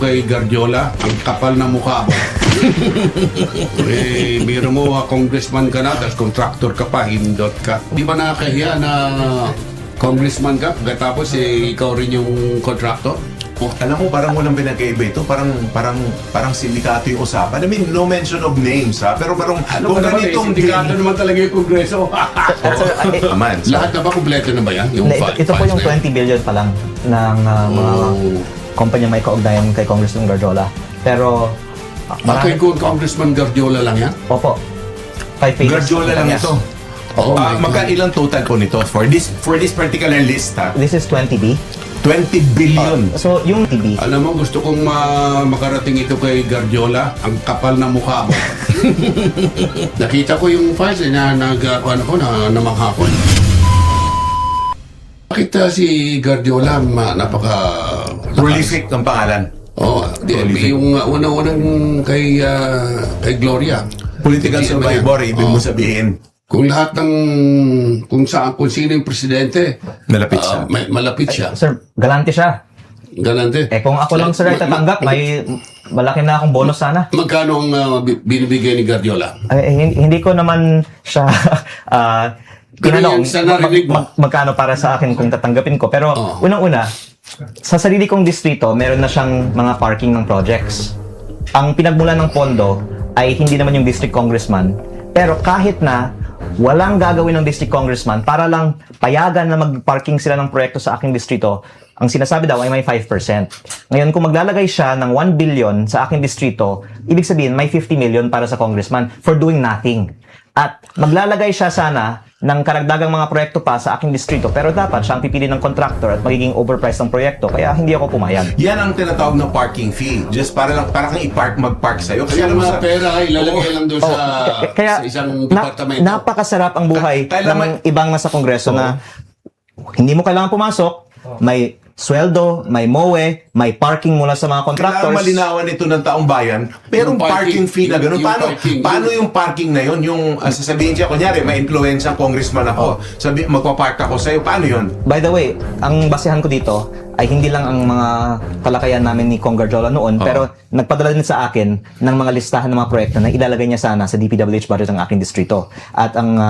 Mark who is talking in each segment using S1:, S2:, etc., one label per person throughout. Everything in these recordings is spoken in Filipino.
S1: kay Guardiola, ang kapal na mukha mo. Biro mo, congressman ka na, tapos contractor ka pa, hindot ka. Di ba nakakahiya na congressman ka, pagkatapos ikaw rin yung contractor?
S2: Alam mo, parang walang pinagkaiba ito. Parang sindikato yung usapan. I mean, no mention of names, ha? Pero parang
S1: Kung ganitong sindikato naman talaga yung kongreso.
S2: Aman,
S1: Lahat na ba, kumpleto na ba yan? Yung
S3: ito po yung 20 billion pa lang ng mga kumpanya may kaugnayan kay Congressman Guardiola. Pero
S1: Kay Congressman Guardiola lang yan?
S3: Opo. 5 pages.
S2: Guardiola lang ito.
S1: Oh my God.
S2: Magkailang total po nito for this particular list, ha?
S3: This is 20B.
S2: 20 billion.
S3: So, yung TB,
S1: Alam mo, gusto kong makarating ito kay Guardiola, ang kapal na mukha mo. Nakita ko yung files na namangha ko. Nakita si Guardiola, napaka...
S2: Prolific ang pangalan.
S1: Oo, yung una-unang kay Gloria.
S2: Political survivor, ibig mo sabihin.
S1: Kung lahat ng kung sino yung presidente,
S2: Malapit siya.
S1: malapit siya.
S3: sir, galante siya.
S1: Galante.
S3: Kung ako lang sir ay tatanggap, may malaki na akong bonus sana.
S1: Magkano ang binibigay ni Guardiola?
S3: Hindi ko naman siya
S1: Pero yung sa narinig mo.
S3: magkano para sa akin kung tatanggapin ko. Pero unang-una, sa sarili kong distrito, meron na siyang mga parking ng projects. Ang pinagmulan ng pondo ay hindi naman yung district congressman. Pero kahit na walang gagawin ng district congressman para lang payagan na mag-parking sila ng proyekto sa aking distrito, ang sinasabi daw ay may 5%. Ngayon, kung maglalagay siya ng 1 billion sa aking distrito, ibig sabihin may 50 million para sa congressman for doing nothing. At maglalagay siya sana ng karagdagang mga proyekto pa sa aking distrito, pero dapat siyang pipili ng contractor at magiging overpriced ang proyekto, kaya hindi ako pumayag.
S2: Yan ang tinatawag na parking fee. Just para kang mag-park sa'yo.
S1: Kasi ang mga pera ay ilalagay lang doon
S3: Kaya
S1: sa isang departamento.
S3: napakasarap ang buhay ng ibang nasa kongreso na hindi mo kailangan pumasok, may sweldo, may MOE, may parking mula sa mga contractors.
S2: Kailangan malinawan ito ng taong bayan. Pero
S1: Yung
S2: parking fee na gano'n. Paano yung parking na yun? Yung sasabihin siya, kunyari, may influensya congressman ako. Magpapark ako sa'yo. Paano yun?
S3: By the way, ang basehan ko dito ay hindi lang ang mga talakayan namin ni Kong Guardiola noon, pero nagpadala din sa akin ng mga listahan ng mga proyekto na ilalagay niya sana sa DPWH budget ng aking distrito. At ang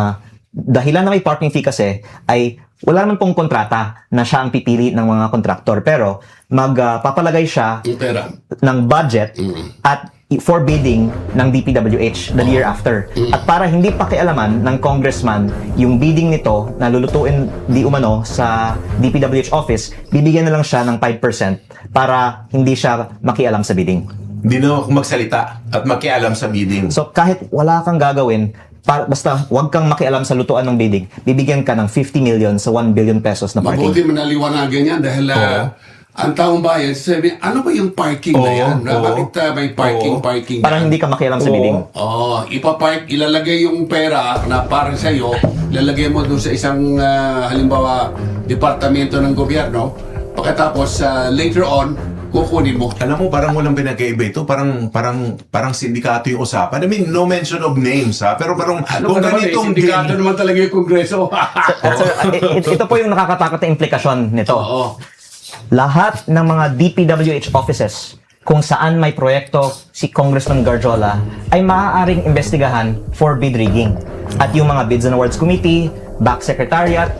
S3: dahilan na may parking fee kasi ay wala naman pong kontrata na siya ang pipili ng mga kontraktor, pero magpapalagay siya
S1: Yung pera.
S3: ng budget at for bidding ng DPWH the year after. At para hindi pakialaman ng congressman yung bidding nito na lulutuin di umano sa DPWH office, bibigyan na lang siya ng 5% para hindi siya makialam sa bidding.
S2: Hindi na ako magsalita at makialam sa bidding.
S3: So kahit wala kang gagawin, basta huwag kang makialam sa lutuan ng bidding, bibigyan ka ng 50 million sa 1 billion pesos na parking.
S1: Mabuti manaliwanagan yan dahil ang taong bayan, sabi, ano ba yung parking na yan? Bakit may parking
S3: Parang
S1: yan?
S3: hindi ka makialam sa bidding.
S1: Ipapark, ilalagay yung pera na parang sa'yo, ilalagay mo doon sa isang, halimbawa, departamento ng gobyerno, pagkatapos, later on, kukunin mo.
S2: Alam mo, parang walang pinagkaiba ito. Parang sindikato yung usapan. I mean, no mention of names, ha? Pero parang kung ganitong
S1: sindikato naman talaga yung kongreso.
S3: Sir, ito po yung nakakatakot na implikasyon nito.
S1: Oo.
S3: Lahat ng mga DPWH offices kung saan may proyekto si Congressman Guardiola ay maaaring investigahan for bid rigging. At yung mga Bids and Awards Committee, Back Secretariat,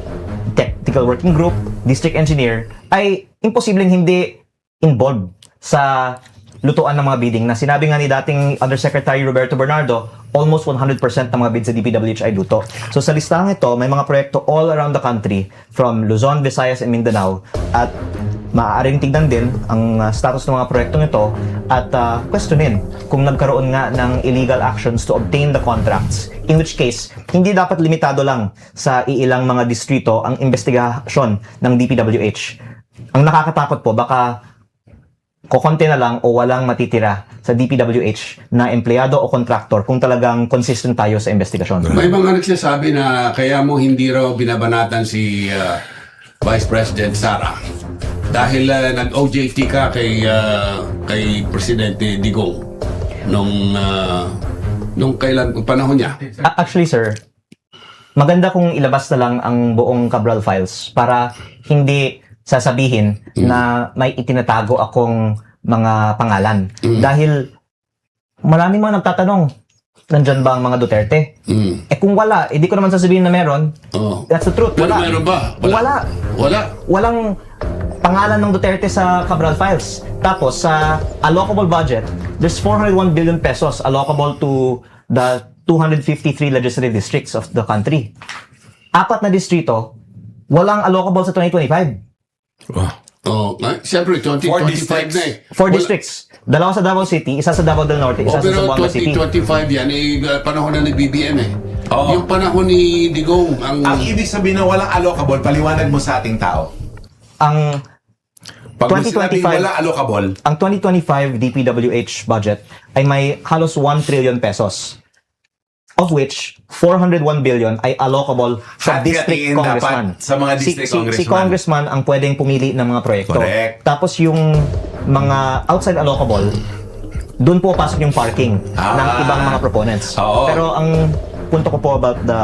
S3: Technical Working Group, District Engineer ay imposibleng hindi involved sa lutuan ng mga bidding na sinabi nga ni dating Undersecretary Roberto Bernardo, almost 100% ng mga bids sa DPWH ay luto. So sa listahan ito, may mga proyekto all around the country from Luzon, Visayas, and Mindanao at maaaring tignan din ang status ng mga proyektong ito at questionin kung nagkaroon nga ng illegal actions to obtain the contracts. In which case, hindi dapat limitado lang sa iilang mga distrito ang investigasyon ng DPWH. Ang nakakatakot po, baka kokonti na lang o walang matitira sa DPWH na empleyado o kontraktor kung talagang consistent tayo sa investigasyon.
S1: May mga nagsasabi na kaya mo hindi raw binabanatan si Vice President Sara dahil nag-OJT ka kay Presidente Digong nung kailan panahon niya.
S3: Actually, sir, maganda kung ilabas na lang ang buong Cabral files para hindi sasabihin na may itinatago akong mga pangalan. Dahil maraming mga nagtatanong, nandyan ba ang mga Duterte? Eh kung wala, hindi ko naman sasabihin na meron.
S1: Oh.
S3: That's the truth.
S1: Pero
S3: Wala.
S1: meron ba?
S3: Wala. Walang pangalan ng Duterte sa Cabral Files. Tapos sa allocable budget, there's 401 billion pesos allocable to the 253 legislative districts of the country. 4 na distrito, walang allocable sa 2025.
S1: Oh, siyempre, 2025 na eh.
S3: 4 districts. 2 sa Davao City, isa sa Davao del Norte, isa sa
S1: Pero
S3: Zamboanga City.
S1: 2025 yan, panahon na ni BBM eh.
S2: Oo.
S1: Yung panahon ni Digong,
S2: Ang ibig sabihin na walang allocable, paliwanag mo sa ating tao.
S3: Ang
S2: Pag mo sinabing
S3: 2025
S2: wala allocable,
S3: ang 2025 DPWH budget ay may halos 1 trillion pesos. Of which 401 billion ay allocable sa district
S2: Hati-hatiin
S3: congressman.
S2: dapat sa mga district
S3: Si
S2: congressman.
S3: congressman ang pwedeng pumili ng mga proyekto.
S2: Correct.
S3: Tapos yung mga outside allocable, doon po pasok yung parking ng ibang mga proponents.
S2: Oo.
S3: Pero ang punto ko po about the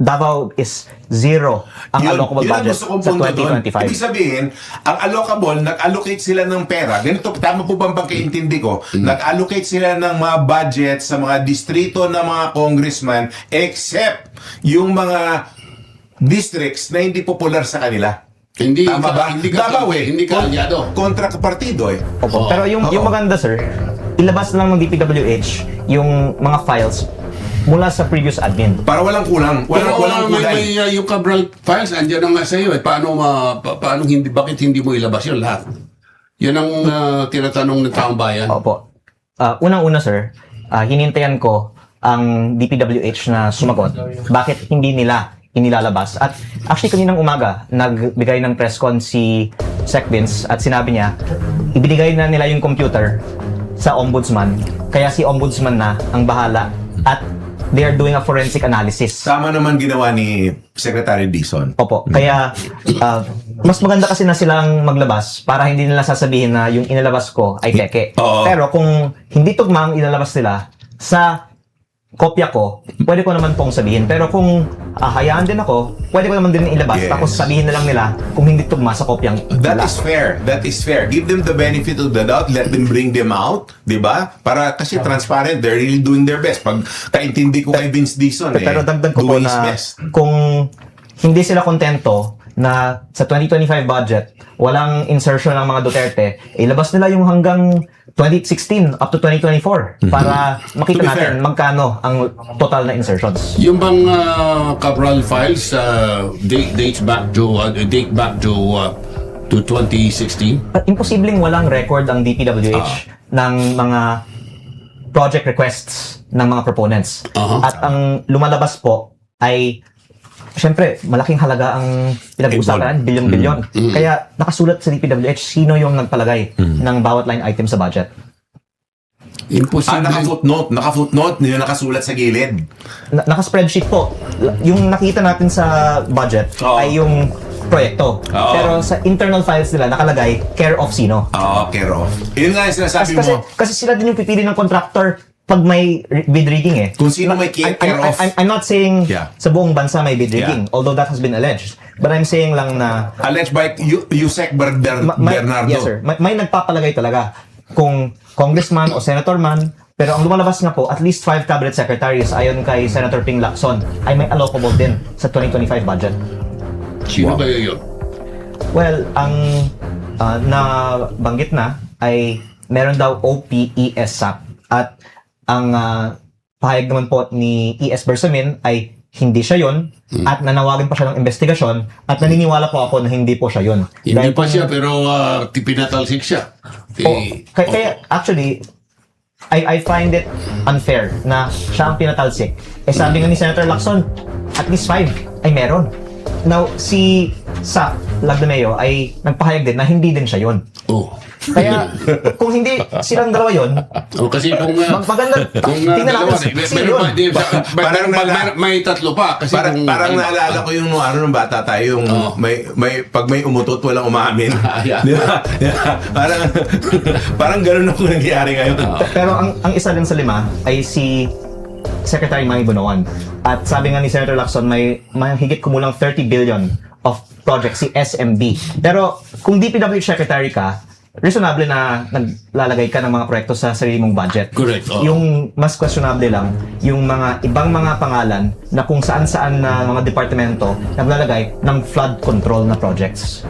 S3: Davao is zero ang allocable
S2: yun ang
S3: budget
S2: gusto kong
S3: sa
S2: punto doon.
S3: 2025.
S2: Ibig sabihin, ang allocable, nag-allocate sila ng pera. Ganito, tama po bang pagkaintindi ko? Nag-allocate sila ng mga budget sa mga distrito ng mga congressman except yung mga districts na hindi popular sa kanila.
S1: Hindi
S2: Tama ba?
S1: Hindi ka
S2: Davao eh.
S1: Hindi ka aliado.
S2: Kontra ka partido eh.
S3: Opo. Pero yung
S2: Oo.
S3: maganda, sir, ilabas na lang ng DPWH yung mga files mula sa previous admin.
S2: Para walang kulang.
S1: Pero
S2: Walang kulay.
S1: may yung Cabral Files, andyan na nga sa iyo eh. Paano hindi, bakit hindi mo ilabas yun lahat? Yan ang tinatanong ng taong bayan.
S3: Opo. Unang-una, sir, hinintayan ko ang DPWH na sumagot. Bakit hindi nila inilalabas? At actually, kaninang umaga, nagbigay ng press con si Sec Vince at sinabi niya, ibinigay na nila yung computer sa ombudsman. Kaya si ombudsman na ang bahala at they are doing a forensic analysis.
S2: Tama naman ginawa ni Secretary Dizon.
S3: Opo. Kaya, mas maganda kasi na silang maglabas para hindi nila sasabihin na yung inalabas ko ay peke.
S2: Oo.
S3: Pero kung hindi tugmang inalabas nila sa kopya ko, pwede ko naman pong sabihin. Pero kung hayaan din ako, pwede ko naman din ilabas.
S2: Yes.
S3: Tapos sabihin na lang nila kung hindi tugma sa kopyang
S2: That
S3: nila.
S2: is fair. That is fair. Give them the benefit of the doubt. Let them bring them out. Di ba? Para kasi transparent. They're really doing their best. Pag kaintindi ko kay Vince Dizon,
S3: Pero dagdag ko po
S2: doing his
S3: na
S2: best.
S3: kung hindi sila kontento na sa 2025 budget, walang insertion ng mga Duterte, ilabas nila yung hanggang 2016 up to 2024 para makita
S2: To be
S3: natin
S2: fair.
S3: magkano ang total na insertions.
S1: Yung bang Cabral Files date back to 2016?
S3: Imposibleng walang record ang DPWH ng mga project requests ng mga proponents. At ang lumalabas po ay siyempre, malaking halaga ang pinag-uusapan, bilyon-bilyon. Kaya nakasulat sa DPWH sino yung nagpalagay ng bawat line item sa budget.
S1: Imposible.
S2: Naka-footnote. Naka-footnote. Yung nakasulat sa gilid.
S3: Naka-spreadsheet po. Yung nakita natin sa budget
S2: Oo.
S3: ay yung proyekto.
S2: Oo.
S3: Pero sa internal files nila nakalagay care of sino.
S2: Oo, care of. Yun nga yung sinasabi
S3: Kasi,
S2: mo.
S3: kasi sila din yung pipili ng contractor pag may bid rigging eh.
S2: Kung sino may care of.
S3: I'm not saying
S2: Yeah.
S3: sa buong bansa may bid rigging, although that has been alleged. But I'm saying lang na
S2: Alleged by Yusek Bernardo.
S3: yes sir, may nagpapalagay talaga kung congressman o senator man, pero ang lumalabas nga po, at least 5 cabinet secretaries ayon kay Senator Ping Lacson ay may allocable din sa 2025 budget.
S1: Sino
S2: Wow.
S1: kaya yun?
S3: Well, ang nabanggit na ay meron daw OPESAP at ang pahayag naman po ni ES Bersamin ay hindi siya yon at nanawagan pa siya ng investigasyon at naniniwala po ako na hindi po siya yon.
S1: Hindi pa siya, pero pinatalsik siya.
S3: Kaya actually, I find it unfair na siya ang pinatalsik. Eh sabi nga ni Senator Lacson, at least 5 ay meron. Now, si Sa Lagdameo ay nagpahayag din na hindi din siya yon.
S1: Oh.
S3: Kaya, kung hindi silang dalawa yon,
S1: Kasi kung
S3: maganda, tingnan
S1: dalawa,
S3: natin,
S1: meron
S3: sino
S1: pa,
S3: yun?
S1: parang may tatlo pa. Kasi
S2: Parang naalala ko yung nung bata tayo, yung pag may umutot, walang umamin.
S1: Yeah.
S2: Di ba? Parang ganun ako nangyayari ngayon.
S3: Pero ang isa din sa 5 ay si Secretary Manny Bonoan. At sabi nga ni Senator Lacson, may higit kumulang 30 billion of projects si SMB. Pero kung DPWH Secretary ka, reasonable na naglalagay ka ng mga proyekto sa sarili mong budget.
S1: Correct, oo.
S3: Yung mas questionable lang, yung mga ibang mga pangalan na kung saan-saan na mga departamento naglalagay ng flood control na projects.